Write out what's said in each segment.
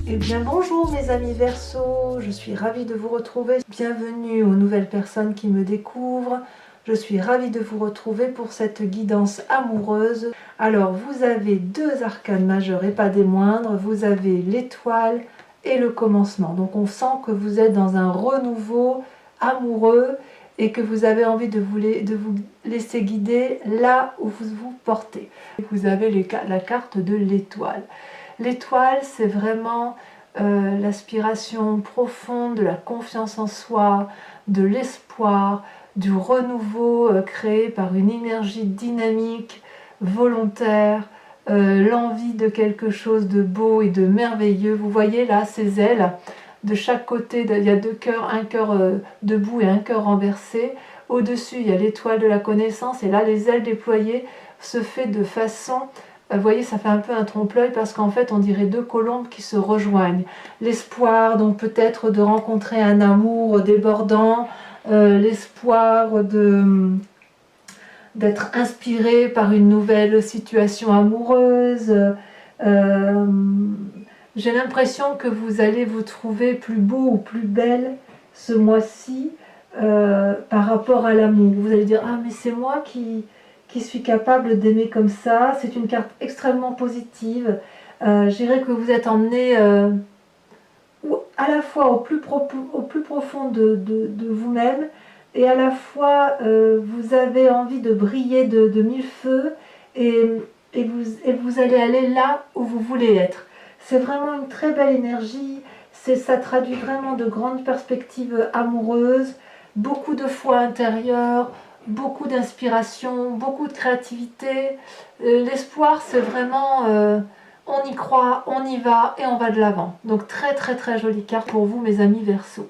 Eh bien bonjour mes amis Verseau, je suis ravie de vous retrouver. Bienvenue aux nouvelles personnes qui me découvrent. Je suis ravie de vous retrouver pour cette guidance amoureuse. Alors vous avez deux arcanes majeurs et pas des moindres. Vous avez l'étoile et le commencement. Donc on sent que vous êtes dans un renouveau amoureux et que vous avez envie de vous laisser guider là où vous vous portez. Vous avez la carte de l'étoile. L'étoile, c'est vraiment l'aspiration profonde de la confiance en soi, de l'espoir, du renouveau créé par une énergie dynamique, volontaire, l'envie de quelque chose de beau et de merveilleux. Vous voyez là ces ailes, de chaque côté, il y a deux cœurs, un cœur debout et un cœur renversé. Au-dessus, il y a l'étoile de la connaissance et là, les ailes déployées se fait de façon... Vous voyez, ça fait un peu un trompe-l'œil parce qu'en fait, on dirait deux colombes qui se rejoignent. L'espoir, donc peut-être de rencontrer un amour débordant, l'espoir d'être inspiré par une nouvelle situation amoureuse. J'ai l'impression que vous allez vous trouver plus beau ou plus belle ce mois-ci par rapport à l'amour. Vous allez dire « Ah, mais c'est moi qui suis capable d'aimer comme ça ». C'est une carte extrêmement positive. Je dirais que vous êtes emmené à la fois au plus profond de vous-même et à la fois vous avez envie de briller de mille feux et vous allez aller là où vous voulez être. C'est vraiment une très belle énergie, ça traduit vraiment de grandes perspectives amoureuses, beaucoup de foi intérieure, beaucoup d'inspiration, beaucoup de créativité. L'espoir, c'est vraiment on y croit, on y va et on va de l'avant. Donc très très très jolie carte pour vous mes amis Verseau.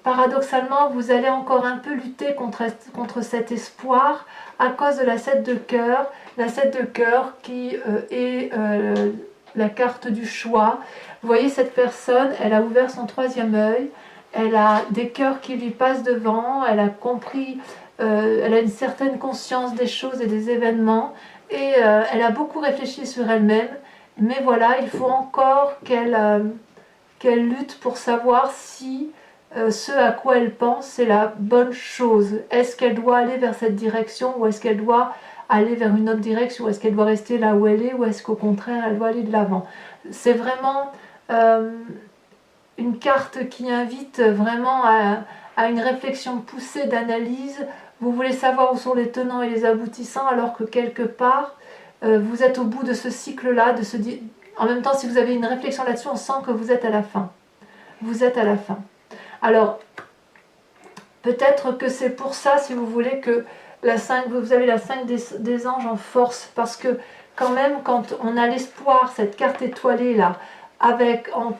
Paradoxalement, vous allez encore un peu lutter contre cet espoir à cause de la 7 de cœur. La 7 de cœur qui est la carte du choix. Vous voyez cette personne, elle a ouvert son troisième œil. Elle a des cœurs qui lui passent devant, elle a compris, elle a une certaine conscience des choses et des événements et elle a beaucoup réfléchi sur elle-même, mais voilà, il faut encore qu'elle lutte pour savoir si ce à quoi elle pense c'est la bonne chose. Est-ce qu'elle doit aller vers cette direction ou est-ce qu'elle doit aller vers une autre direction? Est-ce qu'elle doit rester là où elle est ou est-ce qu'au contraire elle doit aller de l'avant? C'est vraiment... une carte qui invite vraiment à une réflexion poussée d'analyse. Vous voulez savoir où sont les tenants et les aboutissants alors que quelque part vous êtes au bout de ce cycle-là. En même temps, si vous avez une réflexion là-dessus, on sent que vous êtes à la fin. Vous êtes à la fin. Alors, peut-être que c'est pour ça, si vous voulez, que vous avez la 5 des anges en force. Parce que quand même, quand on a l'espoir, cette carte étoilée là, avec en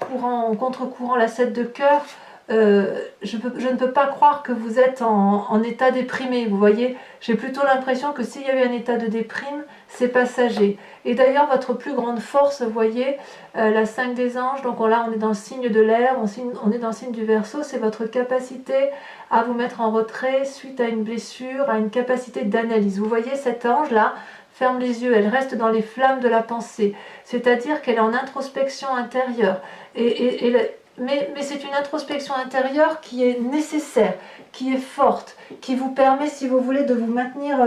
contre-courant la 7 de cœur, je ne peux pas croire que vous êtes en état déprimé. Vous voyez, j'ai plutôt l'impression que s'il y avait un état de déprime, c'est passager. Et d'ailleurs, votre plus grande force, vous voyez, la 5 des anges, donc là on est dans le signe de l'air, on est dans le signe du Verseau, c'est votre capacité à vous mettre en retrait suite à une blessure, à une capacité d'analyse. Vous voyez cet ange-là, ferme les yeux, elle reste dans les flammes de la pensée, c'est-à-dire qu'elle est en introspection intérieure. Mais c'est une introspection intérieure qui est nécessaire, qui est forte, qui vous permet, si vous voulez, de vous maintenir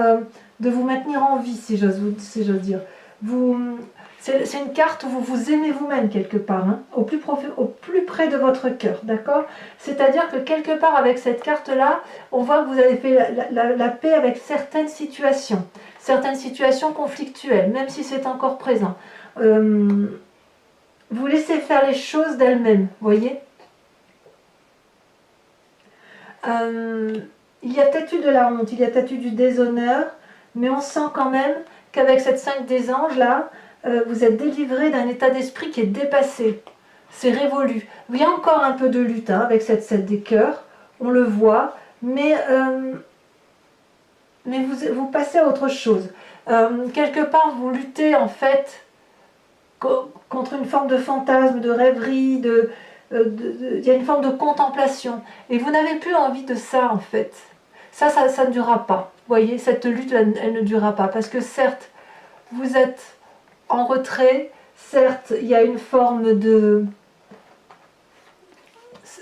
en vie, si j'ose dire. C'est une carte où vous vous aimez vous-même quelque part, hein, au plus près de votre cœur, d'accord? C'est-à-dire que quelque part avec cette carte-là, on voit que vous avez fait la paix avec certaines situations conflictuelles, même si c'est encore présent. Vous laissez faire les choses d'elles-mêmes, voyez. Il y a peut-être eu de la honte, il y a peut-être eu du déshonneur, mais on sent quand même qu'avec cette 5 des anges là, vous êtes délivré d'un état d'esprit qui est dépassé, c'est révolu. Il y a encore un peu de lutte hein, avec cette 7 des cœurs, on le voit, mais vous passez à autre chose. Quelque part vous luttez en fait contre une forme de fantasme, de rêverie, il y a une forme de contemplation. Et vous n'avez plus envie de ça en fait. Ça ne durera pas. Vous voyez, cette lutte, elle ne durera pas. Parce que certes, vous êtes en retrait, Certes, il y a une forme de...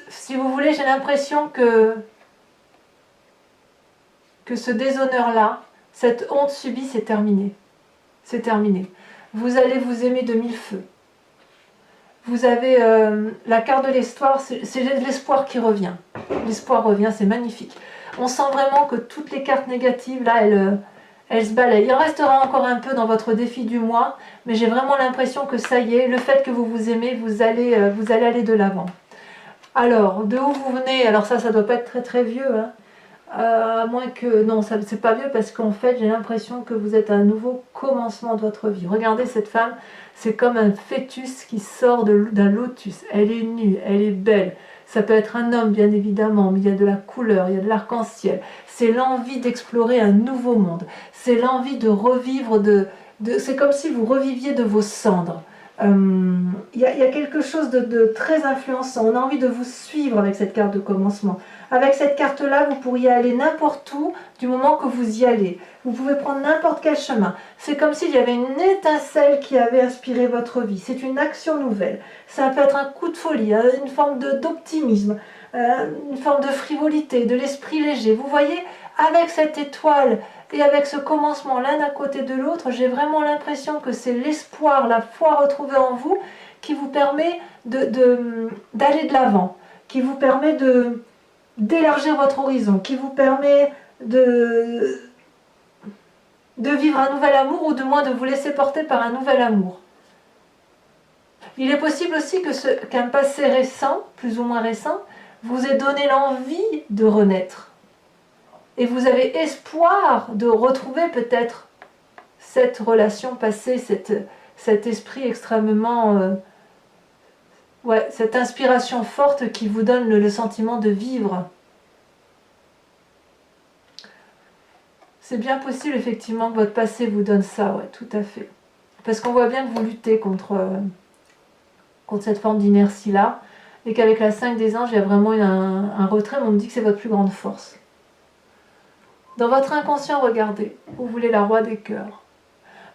Si vous voulez, j'ai l'impression que ce déshonneur-là, cette honte subie, c'est terminé. C'est terminé. Vous allez vous aimer de mille feux. Vous avez la carte de l'espoir, c'est l'espoir qui revient. L'espoir revient, c'est magnifique. On sent vraiment que toutes les cartes négatives, là, elles se balayent. Il en restera encore un peu dans votre défi du mois, mais j'ai vraiment l'impression que ça y est, le fait que vous vous aimez, vous allez aller de l'avant. Alors, de où vous venez? Alors ça doit pas être très très vieux, hein. À moins que... Non, ça c'est pas vieux parce qu'en fait, j'ai l'impression que vous êtes à un nouveau commencement de votre vie. Regardez cette femme, c'est comme un fœtus qui sort d'un lotus. Elle est nue, elle est belle. Ça peut être un homme, bien évidemment, mais il y a de la couleur, il y a de l'arc-en-ciel. C'est l'envie d'explorer un nouveau monde. C'est l'envie de revivre, c'est comme si vous reviviez de vos cendres. Il y a quelque chose de très influençant. On a envie de vous suivre avec cette carte de commencement. Avec cette carte-là, vous pourriez aller n'importe où du moment que vous y allez. Vous pouvez prendre n'importe quel chemin. C'est comme s'il y avait une étincelle qui avait inspiré votre vie. C'est une action nouvelle. Ça peut être un coup de folie, une forme d'optimisme, une forme de frivolité, de l'esprit léger. Vous voyez, avec cette étoile et avec ce commencement l'un à côté de l'autre, j'ai vraiment l'impression que c'est l'espoir, la foi retrouvée en vous qui vous permet d'aller de l'avant, qui vous permet d'élargir votre horizon, qui vous permet de vivre un nouvel amour ou du moins de vous laisser porter par un nouvel amour. Il est possible aussi qu'un passé récent, plus ou moins récent, vous ait donné l'envie de renaître. Et vous avez espoir de retrouver peut-être cette relation passée, cet esprit extrêmement... cette inspiration forte qui vous donne le sentiment de vivre. C'est bien possible effectivement que votre passé vous donne ça, ouais, tout à fait. Parce qu'on voit bien que vous luttez contre cette forme d'inertie-là, et qu'avec la 5 des anges, il y a vraiment un retrait, mais on me dit que c'est votre plus grande force. Dans votre inconscient, regardez, vous voulez la roi des cœurs.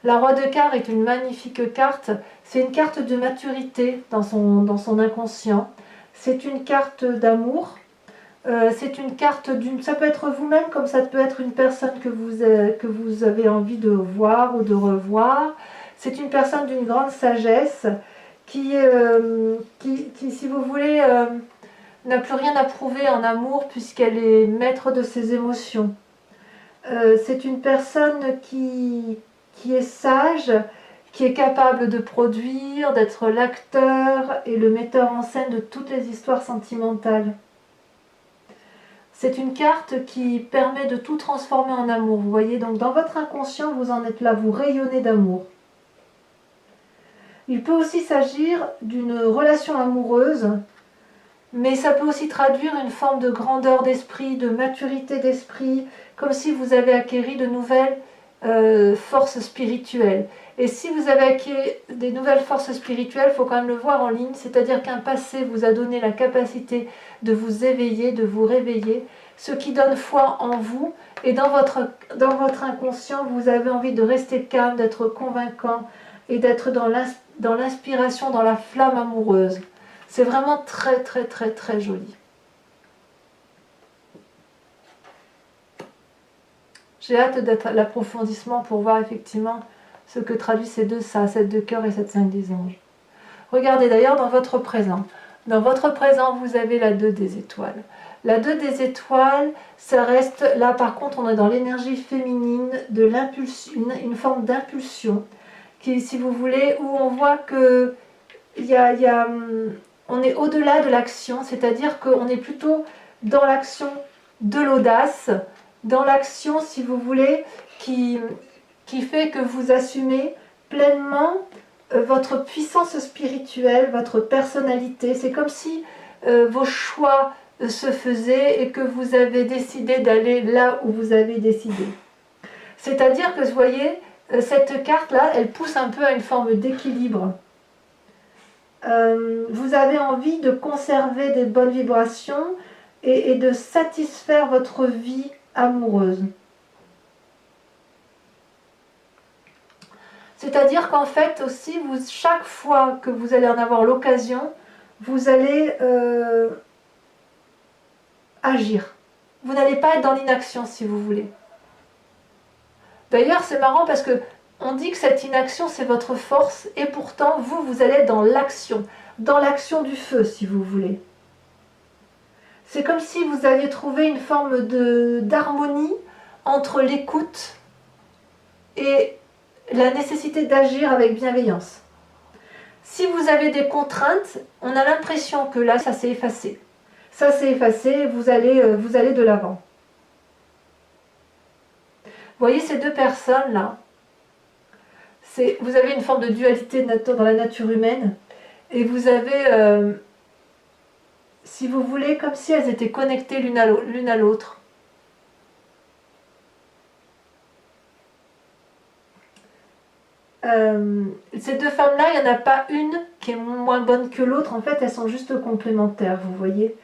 La roi de cœurs est une magnifique carte, c'est une carte de maturité dans son inconscient, c'est une carte d'amour, c'est une carte ça peut être vous-même comme ça peut être une personne que vous avez envie de voir ou de revoir. C'est une personne d'une grande sagesse qui si vous voulez, n'a plus rien à prouver en amour puisqu'elle est maître de ses émotions. C'est une personne qui est sage, qui est capable de produire, d'être l'acteur et le metteur en scène de toutes les histoires sentimentales. C'est une carte qui permet de tout transformer en amour. Vous voyez, donc dans votre inconscient, vous en êtes là, vous rayonnez d'amour. Il peut aussi s'agir d'une relation amoureuse, mais ça peut aussi traduire une forme de grandeur d'esprit, de maturité d'esprit, comme si vous avez acquéri de nouvelles forces spirituelles. Et si vous avez acquis des nouvelles forces spirituelles, il faut quand même le voir en ligne, c'est-à-dire qu'un passé vous a donné la capacité de vous éveiller, de vous réveiller, ce qui donne foi en vous, et dans votre inconscient, vous avez envie de rester calme, d'être convaincant, et d'être dans l'inspiration, dans la flamme amoureuse. C'est vraiment très très très très joli. J'ai hâte d'être à l'approfondissement pour voir effectivement ce que traduit ces deux, ça, cette de cœur et cette 5 des anges. Regardez d'ailleurs dans votre présent. Dans votre présent, vous avez la 2 des étoiles. La 2 des étoiles, ça reste, là par contre, on est dans l'énergie féminine, de l'impulsion, une forme d'impulsion, qui, si vous voulez, où on voit que on est au-delà de l'action, c'est-à-dire qu'on est plutôt dans l'action de l'audace, dans l'action, si vous voulez, qui fait que vous assumez pleinement votre puissance spirituelle, votre personnalité. C'est comme si vos choix se faisaient et que vous avez décidé d'aller là où vous avez décidé. C'est-à-dire que, vous voyez, cette carte-là, elle pousse un peu à une forme d'équilibre. Vous avez envie de conserver des bonnes vibrations et de satisfaire votre vie amoureuse. C'est-à-dire qu'en fait aussi, chaque fois que vous allez en avoir l'occasion, vous allez agir. Vous n'allez pas être dans l'inaction si vous voulez. D'ailleurs, c'est marrant parce que on dit que cette inaction, c'est votre force, et pourtant, vous allez être dans l'action du feu, si vous voulez. C'est comme si vous aviez trouvé une forme d'harmonie entre l'écoute et la nécessité d'agir avec bienveillance. Si vous avez des contraintes, on a l'impression que là, ça s'est effacé. Ça s'est effacé, vous allez de l'avant. Vous voyez ces deux personnes-là, vous avez une forme de dualité dans la nature humaine, et vous avez, si vous voulez, comme si elles étaient connectées l'une à l'autre. Ces deux femmes-là, il n'y en a pas une qui est moins bonne que l'autre, en fait elles sont juste complémentaires, vous voyez.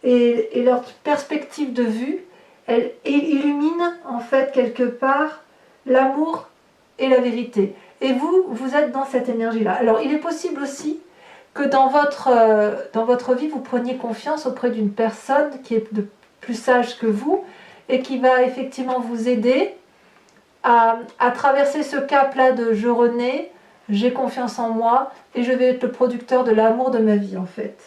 Et leur perspective de vue, elle illumine en fait quelque part l'amour et la vérité. Et vous êtes dans cette énergie-là. Alors il est possible aussi que dans votre vie, vous preniez confiance auprès d'une personne qui est plus sage que vous et qui va effectivement vous aider à traverser ce cap-là de je renais, j'ai confiance en moi et je vais être le producteur de l'amour de ma vie en fait.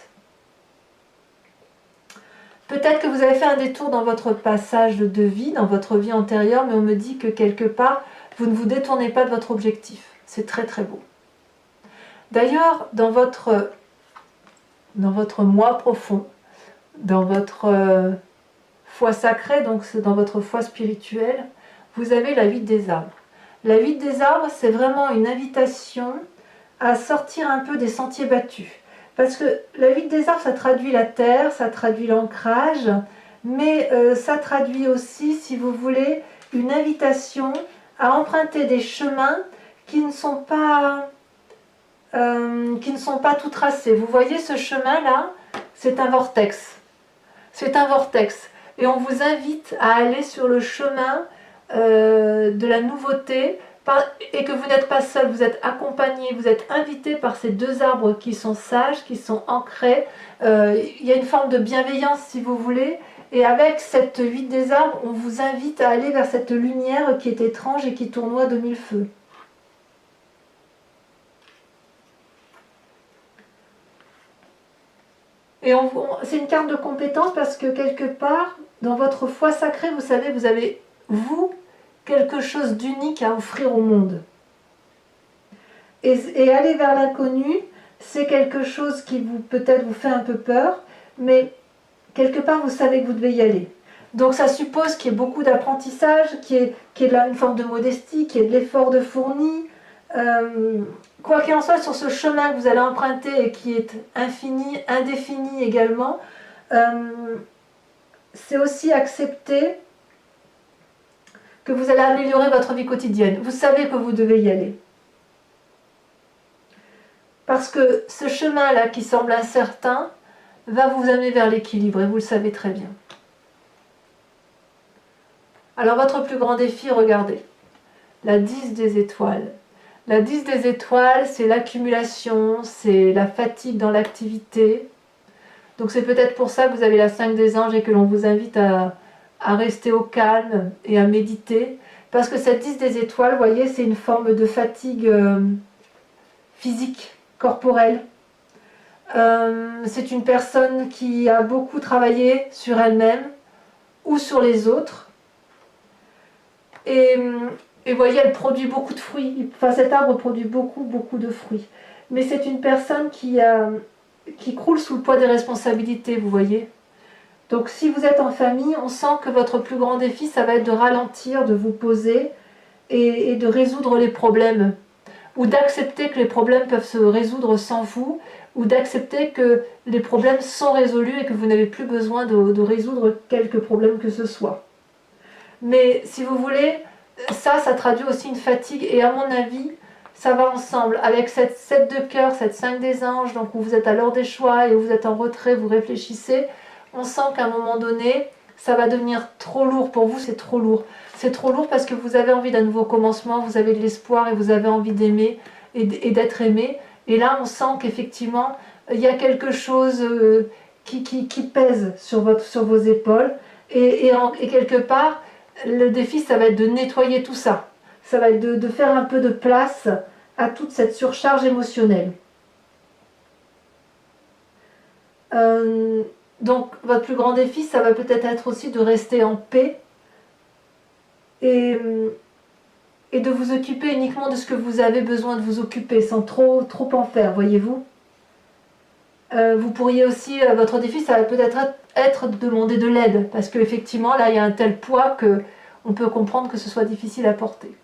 Peut-être que vous avez fait un détour dans votre passage de vie, dans votre vie antérieure, mais on me dit que quelque part, vous ne vous détournez pas de votre objectif. C'est très très beau. D'ailleurs, dans votre moi profond, dans votre foi sacrée, donc dans votre foi spirituelle, vous avez la huit des arbres. La huit des arbres, c'est vraiment une invitation à sortir un peu des sentiers battus. Parce que la huit des arbres, ça traduit la terre, ça traduit l'ancrage, mais ça traduit aussi, si vous voulez, une invitation à emprunter des chemins qui ne sont pas tout tracés. Vous voyez ce chemin-là, c'est un vortex. C'est un vortex. Et on vous invite à aller sur le chemin de la nouveauté, et que vous n'êtes pas seul, vous êtes accompagné, vous êtes invité par ces deux arbres qui sont sages, qui sont ancrés. Il y a une forme de bienveillance si vous voulez, et avec cette huit des arbres, on vous invite à aller vers cette lumière qui est étrange et qui tournoie de mille feux. Et c'est une carte de compétence parce que quelque part, dans votre foi sacrée, vous savez, vous avez, quelque chose d'unique à offrir au monde. Et aller vers l'inconnu, c'est quelque chose qui peut-être vous fait un peu peur, mais quelque part, vous savez que vous devez y aller. Donc ça suppose qu'il y ait beaucoup d'apprentissage, qu'il y ait une forme de modestie, qu'il y ait de l'effort de fourni. Quoi qu'il en soit, sur ce chemin que vous allez emprunter et qui est infini, indéfini également, c'est aussi accepter que vous allez améliorer votre vie quotidienne. Vous savez que vous devez y aller. Parce que ce chemin-là qui semble incertain va vous amener vers l'équilibre et vous le savez très bien. Alors votre plus grand défi, regardez, la 10 des étoiles. La 10 des étoiles, c'est l'accumulation, c'est la fatigue dans l'activité. Donc c'est peut-être pour ça que vous avez la 5 des anges et que l'on vous invite à rester au calme et à méditer. Parce que cette 10 des étoiles, vous voyez, c'est une forme de fatigue physique, corporelle. C'est une personne qui a beaucoup travaillé sur elle-même ou sur les autres. Et vous voyez, elle produit beaucoup de fruits. Enfin, cet arbre produit beaucoup de fruits. Mais c'est une personne qui croule sous le poids des responsabilités, vous voyez. Donc si vous êtes en famille, on sent que votre plus grand défi, ça va être de ralentir, de vous poser et de résoudre les problèmes. Ou d'accepter que les problèmes peuvent se résoudre sans vous, ou d'accepter que les problèmes sont résolus et que vous n'avez plus besoin de résoudre quelques problèmes que ce soit. Mais si vous voulez, ça traduit aussi une fatigue, et à mon avis, ça va ensemble avec cette 7 de cœur, cette 5 des anges, donc où vous êtes à l'heure des choix et où vous êtes en retrait, vous réfléchissez. On sent qu'à un moment donné, ça va devenir trop lourd pour vous, c'est trop lourd. C'est trop lourd parce que vous avez envie d'un nouveau commencement, vous avez de l'espoir et vous avez envie d'aimer et d'être aimé. Et là, on sent qu'effectivement, il y a quelque chose qui pèse sur vos épaules. Et quelque part, le défi, ça va être de nettoyer tout ça. Ça va être de faire un peu de place à toute cette surcharge émotionnelle. Donc, votre plus grand défi, ça va peut-être être aussi de rester en paix et de vous occuper uniquement de ce que vous avez besoin de vous occuper, sans trop en faire, voyez-vous. Vous pourriez aussi, votre défi, ça va peut-être être de demander de l'aide, parce qu'effectivement, là, il y a un tel poids que on peut comprendre que ce soit difficile à porter.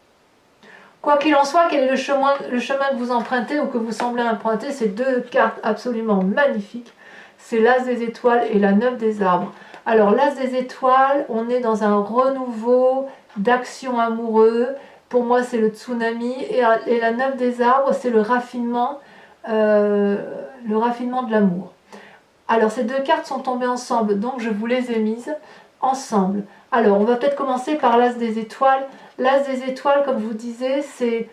Quoi qu'il en soit, quel est le chemin que vous empruntez ou que vous semblez emprunter? Ces deux cartes absolument magnifiques. C'est l'As des étoiles et la 9 des arbres. Alors, l'As des étoiles, on est dans un renouveau d'action amoureux. Pour moi, c'est le tsunami. Et la 9 des arbres, c'est le raffinement de l'amour. Alors, ces deux cartes sont tombées ensemble, donc je vous les ai mises ensemble. Alors, on va peut-être commencer par l'As des étoiles. L'As des étoiles, comme je vous disais, c'est...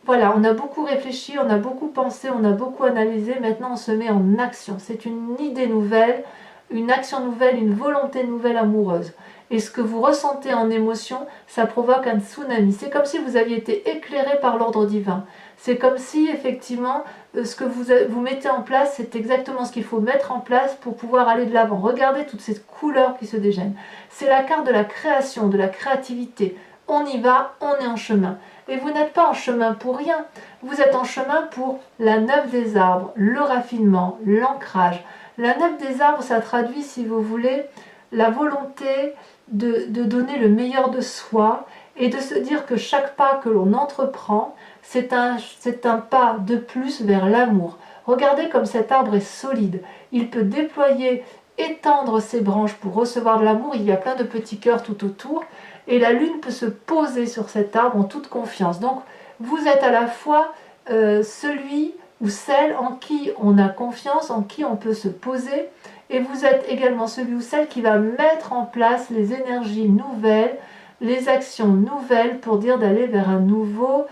Voilà, on a beaucoup réfléchi, on a beaucoup pensé, on a beaucoup analysé, maintenant on se met en action. C'est une idée nouvelle, une action nouvelle, une volonté nouvelle amoureuse. Et ce que vous ressentez en émotion, ça provoque un tsunami. C'est comme si vous aviez été éclairé par l'ordre divin. C'est comme si, effectivement, ce que vous mettez en place, c'est exactement ce qu'il faut mettre en place pour pouvoir aller de l'avant. Regardez toutes ces couleurs qui se dégainent. C'est la carte de la création, de la créativité. On y va, on est en chemin. Et vous n'êtes pas en chemin pour rien. Vous êtes en chemin pour la 9 des arbres, le raffinement, l'ancrage. La 9 des arbres, ça traduit, si vous voulez, la volonté de donner le meilleur de soi et de se dire que chaque pas que l'on entreprend, c'est un pas de plus vers l'amour. Regardez comme cet arbre est solide. Il peut déployer, étendre ses branches pour recevoir de l'amour. Il y a plein de petits cœurs tout autour. Et la lune peut se poser sur cet arbre en toute confiance. Donc, vous êtes à la fois celui ou celle en qui on a confiance, en qui on peut se poser. Et vous êtes également celui ou celle qui va mettre en place les énergies nouvelles, les actions nouvelles pour dire d'aller vers un nouveau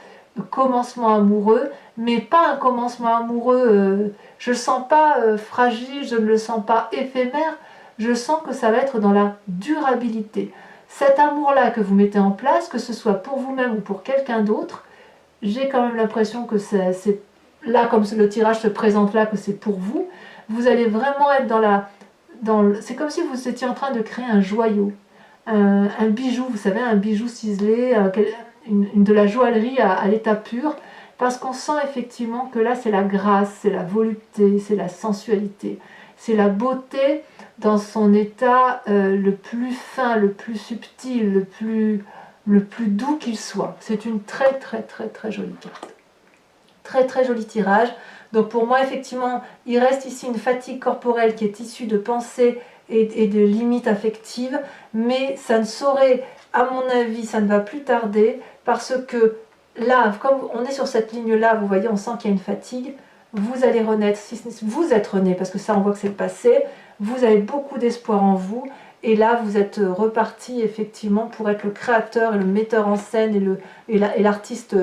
commencement amoureux, mais pas un commencement amoureux, je ne le sens pas fragile, je ne le sens pas éphémère, je sens que ça va être dans la durabilité. Cet amour-là que vous mettez en place, que ce soit pour vous-même ou pour quelqu'un d'autre, j'ai quand même l'impression que c'est là, comme le tirage se présente là, que c'est pour vous. Vous allez vraiment être c'est comme si vous étiez en train de créer un joyau, un bijou, vous savez, un bijou ciselé, de la joaillerie à l'état pur, parce qu'on sent effectivement que là c'est la grâce, c'est la volupté, c'est la sensualité, c'est la beauté dans son état le plus fin, le plus subtil, le plus doux qu'il soit. C'est une très très très très jolie carte. Très très joli tirage. Donc pour moi effectivement il reste ici une fatigue corporelle qui est issue de pensées et de limites affectives, mais ça ne saurait, à mon avis, ça ne va plus tarder, parce que là, comme on est sur cette ligne-là, vous voyez, on sent qu'il y a une fatigue, vous allez renaître, si vous êtes rené, parce que ça on voit que c'est le passé, vous avez beaucoup d'espoir en vous, et là vous êtes reparti effectivement pour être le créateur et le metteur en scène et l'artiste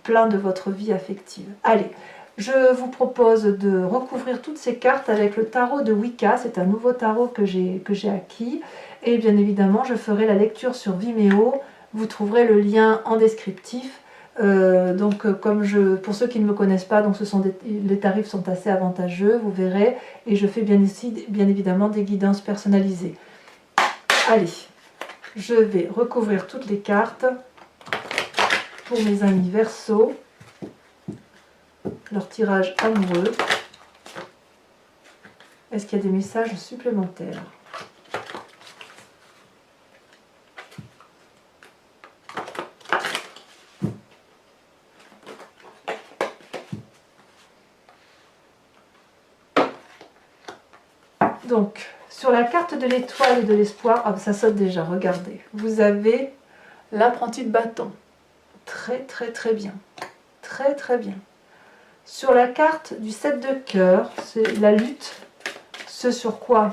plein de votre vie affective. Allez, je vous propose de recouvrir toutes ces cartes avec le tarot de Wicca. C'est un nouveau tarot que j'ai acquis. Et bien évidemment, je ferai la lecture sur Vimeo. Vous trouverez le lien en descriptif. Pour ceux qui ne me connaissent pas, donc les tarifs sont assez avantageux, vous verrez. Et je fais bien évidemment des guidances personnalisées. Allez, je vais recouvrir toutes les cartes pour mes amis Verseau. Leur tirage amoureux. Est-ce qu'il y a des messages supplémentaires? Donc, sur la carte de l'étoile et de l'espoir, ça saute déjà, regardez. Vous avez l'apprenti de bâton. Très très très bien. Très très bien. Sur la carte du 7 de cœur, c'est la lutte, ce sur quoi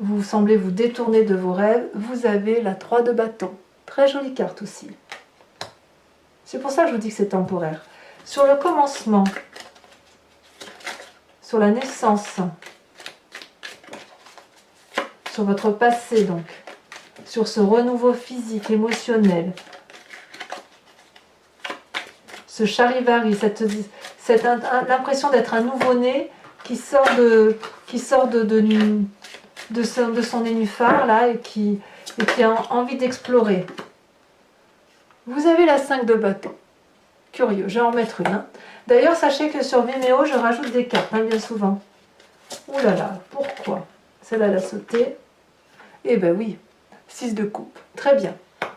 vous semblez vous détourner de vos rêves, vous avez la 3 de bâton. Très jolie carte aussi. C'est pour ça que je vous dis que c'est temporaire. Sur le commencement, sur la naissance, sur votre passé donc, sur ce renouveau physique, émotionnel, ce charivari, l'impression d'être un nouveau-né qui sort de son nénuphar là et qui a envie d'explorer. Vous avez la 5 de bâton. Curieux, je vais en mettre une. Hein. D'ailleurs, sachez que sur Vimeo, je rajoute des cartes, hein, bien souvent. Ouh là là, pourquoi? Celle-là, elle a sauté. Eh ben oui, 6 de coupe. Très bien,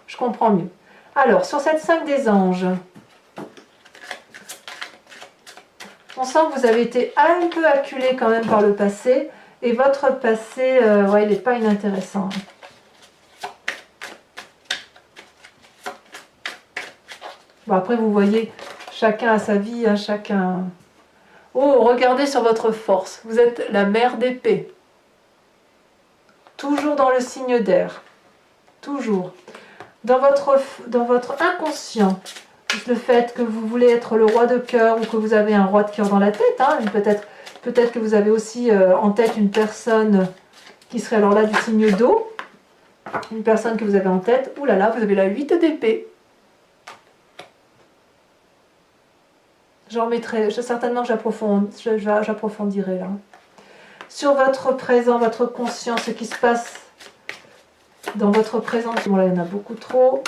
je comprends mieux. Alors, sur cette 5 des anges, on sent que vous avez été un peu acculé quand même par le passé. Et votre passé, ouais, il n'est pas inintéressant. Bon, après, vous voyez, chacun a sa vie, hein, chacun... Oh, regardez sur votre force. Vous êtes la mère d'épée. Toujours dans le signe d'air. Toujours. Dans votre inconscient, le fait que vous voulez être le roi de cœur ou que vous avez un roi de cœur dans la tête, hein, peut-être que vous avez aussi en tête une personne qui serait alors là du signe d'eau. Une personne que vous avez en tête. Ouh là là, vous avez la 8 d'épée. J'en mettrai, certainement j'approfondirai là. Sur votre présent, votre conscience, ce qui se passe dans votre présent. Bon là, il y en a beaucoup trop.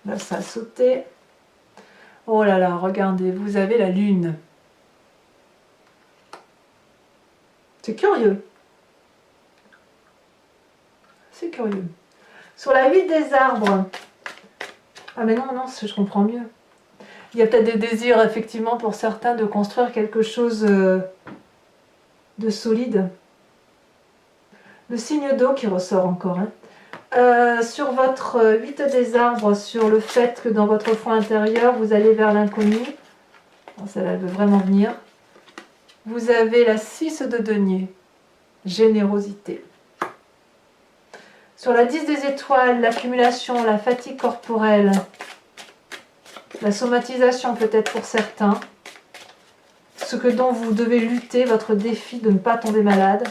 Là, ça a sauté. Oh là là, regardez, vous avez la lune. C'est curieux. C'est curieux. Sur la 8 des arbres. Ah mais non, je comprends mieux. Il y a peut-être des désirs, effectivement, pour certains, de construire quelque chose de solide. Le signe d'eau qui ressort encore. Hein. Sur votre 8 des arbres, sur le fait que dans votre foi intérieur, vous allez vers l'inconnu. Celle-là, elle veut vraiment venir. Vous avez la 6 de denier. Générosité. Sur la 10 des étoiles, l'accumulation, la fatigue corporelle, la somatisation peut-être pour certains, ce que dont vous devez lutter, votre défi de ne pas tomber malade.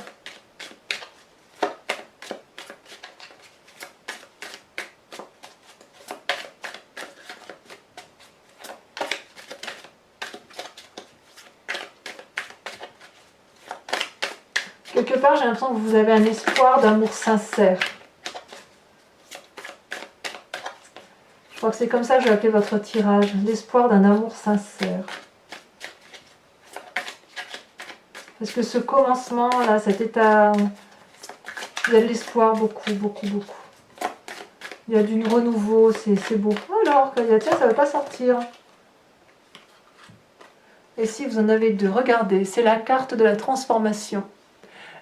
Quelque part, j'ai l'impression que vous avez un espoir d'amour sincère. Je crois que c'est comme ça que je vais appeler votre tirage. L'espoir d'un amour sincère. Parce que ce commencement, là, cet état, il y a de l'espoir, beaucoup, beaucoup, beaucoup. Il y a du renouveau, c'est beau. Alors, tiens, ça ne veut pas sortir. Et si vous en avez deux, regardez, c'est la carte de la transformation.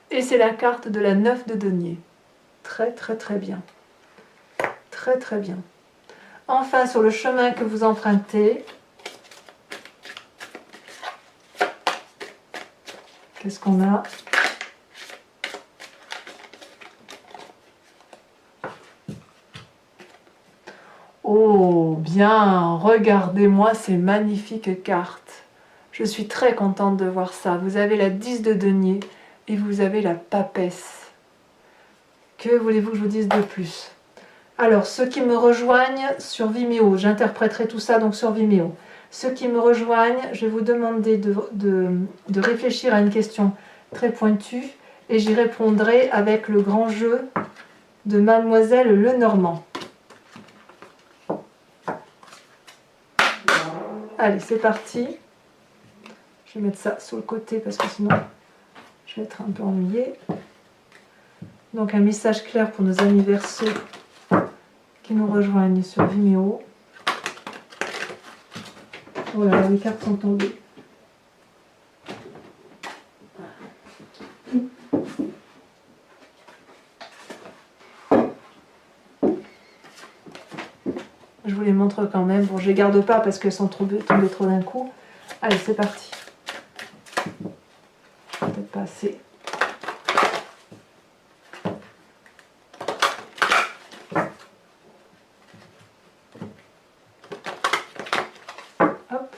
Et c'est la carte de la 9 de denier. Très, très, très bien. Très, très bien. Enfin, sur le chemin que vous empruntez, qu'est-ce qu'on a? Oh, bien, regardez-moi ces magnifiques cartes. Je suis très contente de voir ça. Vous avez la 10 de denier et vous avez la papesse. Que voulez-vous que je vous dise de plus? Alors, ceux qui me rejoignent sur Vimeo, j'interpréterai tout ça donc sur Vimeo. Ceux qui me rejoignent, je vais vous demander de réfléchir à une question très pointue et j'y répondrai avec le grand jeu de Mademoiselle Lenormand. Allez, c'est parti. Je vais mettre ça sur le côté parce que sinon je vais être un peu ennuyée. Donc un message clair pour nos amis Verseaux qui nous rejoignent sur Vimeo. Oh là là, les cartes sont tombées. Je vous les montre quand même. Bon, je les garde pas parce qu'elles sont tombées trop d'un coup. Allez, c'est parti. passer. Hop.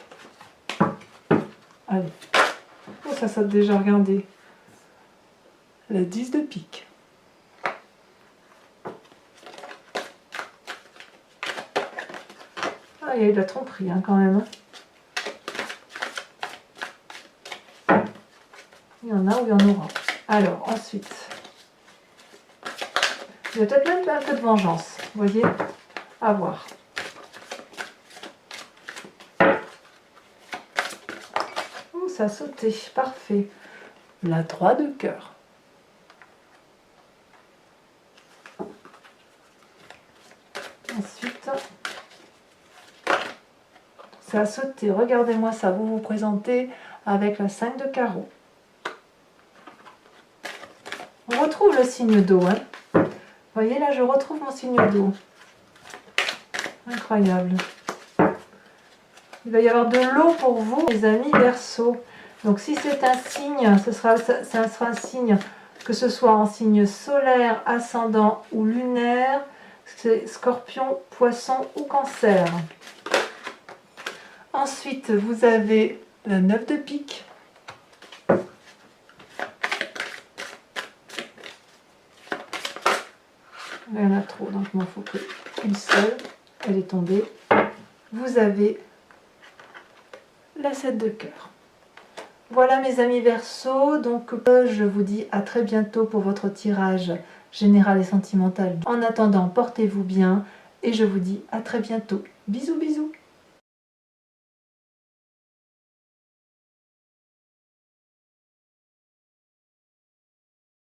Allez. Oh, ça saute déjà, regardez. La 10 de pique. Ah, il y a eu de la tromperie hein, quand même. Il y en a ou il y en aura. Alors, ensuite, il y a peut-être même un peu de vengeance. Vous voyez? À voir. Oh, ça a sauté. Parfait. La 3 de cœur. Ensuite, ça a sauté. Regardez-moi ça. Vous vous présentez avec la 5 de carreau. On retrouve le signe d'eau. Hein. Vous voyez là, je retrouve mon signe d'eau. Incroyable. Il va y avoir de l'eau pour vous, les amis Verseau. Donc si c'est un signe, ça sera un signe, que ce soit en signe solaire, ascendant ou lunaire, c'est Scorpion, Poisson ou Cancer. Ensuite, vous avez la 9 de pique. Il y en a trop, donc il m'en faut qu'une seule. Elle est tombée. Vous avez la 7 de cœur. Voilà mes amis Verseau, donc je vous dis à très bientôt pour votre tirage général et sentimental. En attendant, portez-vous bien et je vous dis à très bientôt. Bisous bisous.